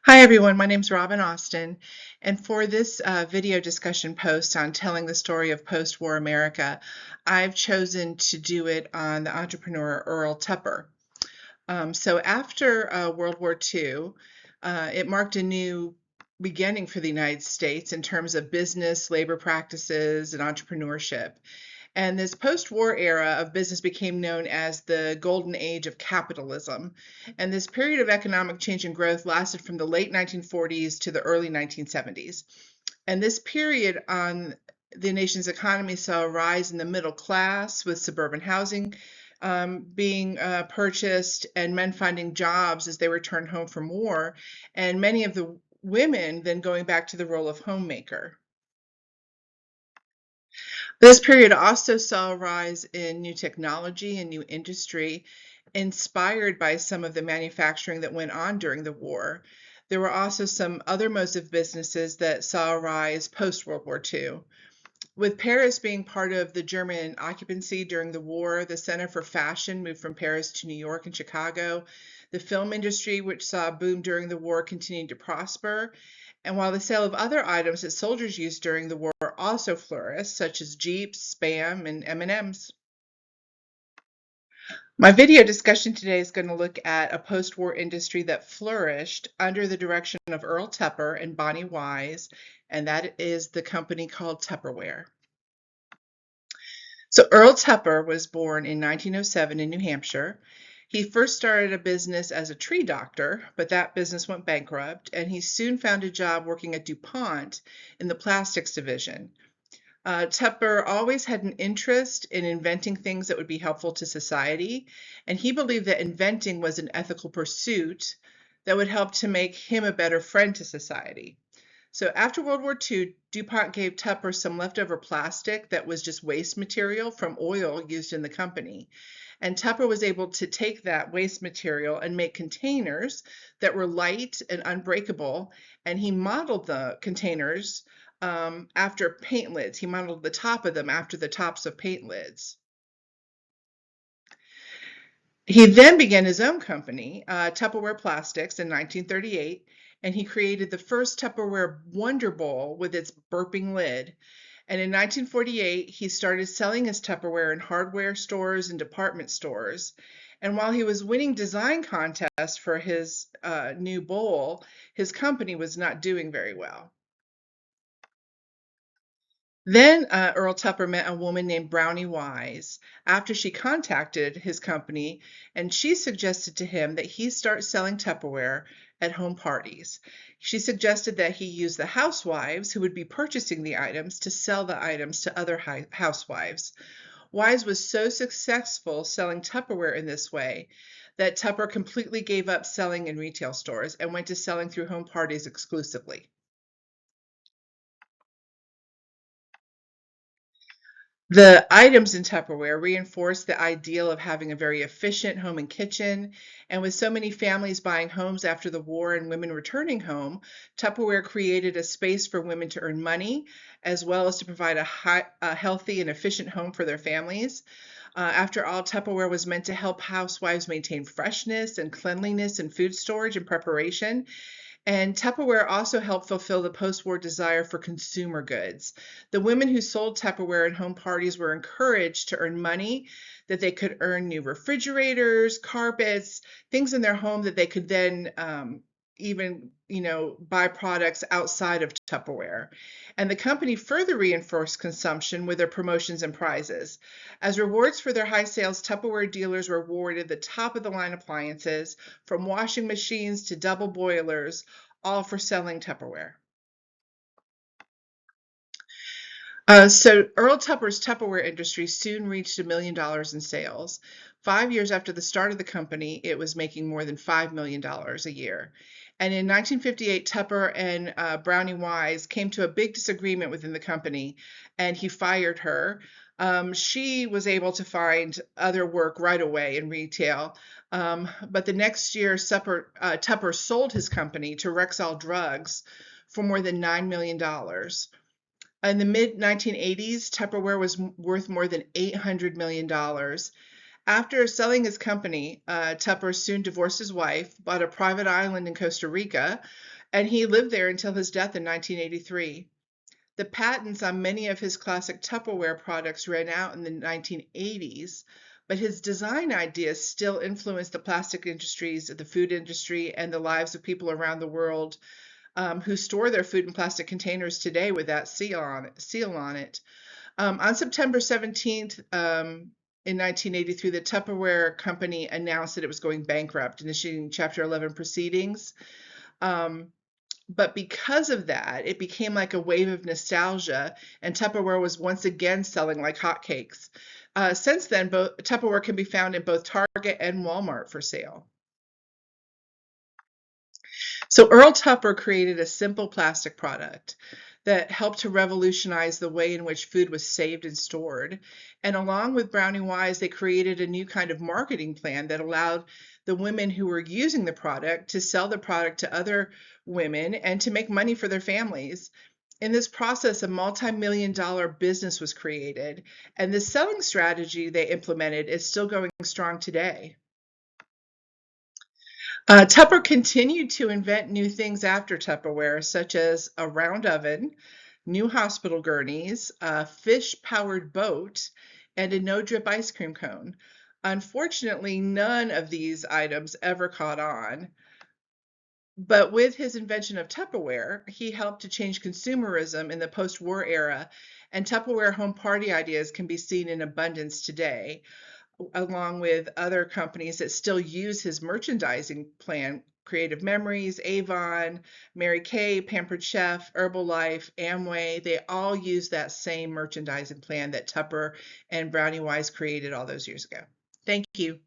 Hi everyone, my name is Robin Austin, and for this video discussion post on telling the story of post-war America, I've chosen to do it on the entrepreneur Earl Tupper. So after World War II, it marked a new beginning for the United States in terms of business, labor practices, and entrepreneurship. And this post-war era of business became known as the golden age of capitalism. And this period of economic change and growth lasted from the late 1940s to the early 1970s. And this period on the nation's economy saw a rise in the middle class with suburban housing being purchased and men finding jobs as they returned home from war, and many of the women then going back to the role of homemaker. This period also saw a rise in new technology and new industry inspired by some of the manufacturing that went on during the war. There were also some other modes of businesses that saw a rise post-World War II. With Paris being part of the German occupancy during the war, the Center for Fashion moved from Paris to New York and Chicago. The film industry, which saw a boom during the war, continued to prosper. And while the sale of other items that soldiers used during the war also flourished, such as Jeeps, Spam, and M&Ms. My video discussion today is going to look at a post-war industry that flourished under the direction of Earl Tupper and Bonnie Wise, and that is the company called Tupperware. So Earl Tupper was born in 1907 in New Hampshire. He first started a business as a tree doctor, but that business went bankrupt, and he soon found a job working at DuPont in the plastics division. Tupper always had an interest in inventing things that would be helpful to society, and he believed that inventing was an ethical pursuit that would help to make him a better friend to society. So after World War II, DuPont gave Tupper some leftover plastic that was just waste material from oil used in the company. And Tupper was able to take that waste material and make containers that were light and unbreakable. And he modeled the containers after paint lids. He modeled the top of them after the tops of paint lids. He then began his own company, Tupperware Plastics, in 1938, and he created the first Tupperware Wonder Bowl with its burping lid. And in 1948, he started selling his Tupperware in hardware stores and department stores. And while he was winning design contests for his new bowl, his company was not doing very well. Then Earl Tupper met a woman named Brownie Wise after she contacted his company, and she suggested to him that he start selling Tupperware at home parties. She suggested that he use the housewives who would be purchasing the items to sell the items to other housewives. Wise was so successful selling Tupperware in this way that Tupper completely gave up selling in retail stores and went to selling through home parties exclusively. The items in Tupperware reinforce the ideal of having a very efficient home and kitchen. And with so many families buying homes after the war and women returning home, Tupperware created a space for women to earn money, as well as to provide a healthy and efficient home for their families. After all, Tupperware was meant to help housewives maintain freshness and cleanliness in food storage and preparation. And Tupperware also helped fulfill the post-war desire for consumer goods. The women who sold Tupperware at home parties were encouraged to earn money that they could earn new refrigerators, carpets, things in their home that they could then even, buy products outside of Tupperware. And the company further reinforced consumption with their promotions and prizes. As rewards for their high sales, Tupperware dealers were awarded the top of the line appliances, from washing machines to double boilers, all for selling Tupperware. So Earl Tupper's Tupperware industry soon reached $1 million in sales. 5 years after the start of the company, it was making more than $5 million a year. And in 1958, Tupper and Brownie Wise came to a big disagreement within the company, and he fired her. She was able to find other work right away in retail. But the next year, Tupper sold his company to Rexall Drugs for more than $9 million. In the mid-1980s, Tupperware was worth more than $800 million. After selling his company, Tupper soon divorced his wife, bought a private island in Costa Rica, and he lived there until his death in 1983. The patents on many of his classic Tupperware products ran out in the 1980s, but his design ideas still influence the plastic industries, the food industry, and the lives of people around the world who store their food in plastic containers today with that seal on it. On September 17th, in 1983, the Tupperware company announced that it was going bankrupt, initiating Chapter 11 proceedings. But because of that, it became like a wave of nostalgia, and Tupperware was once again selling like hotcakes. Since then, Tupperware can be found in both Target and Walmart for sale. So Earl Tupper created a simple plastic product that helped to revolutionize the way in which food was saved and stored. And along with Brownie Wise, they created a new kind of marketing plan that allowed the women who were using the product to sell the product to other women and to make money for their families. In this process, a multi-million-dollar business was created, and the selling strategy they implemented is still going strong today. Tupper continued to invent new things after Tupperware, such as a round oven, new hospital gurneys, a fish-powered boat, and a no-drip ice cream cone. Unfortunately, none of these items ever caught on. But with his invention of Tupperware, he helped to change consumerism in the post-war era, and Tupperware home party ideas can be seen in abundance today, along with other companies that still use his merchandising plan. Creative Memories, Avon, Mary Kay, Pampered Chef, Herbalife, Amway, they all use that same merchandising plan that Tupper and Brownie Wise created all those years ago. Thank you.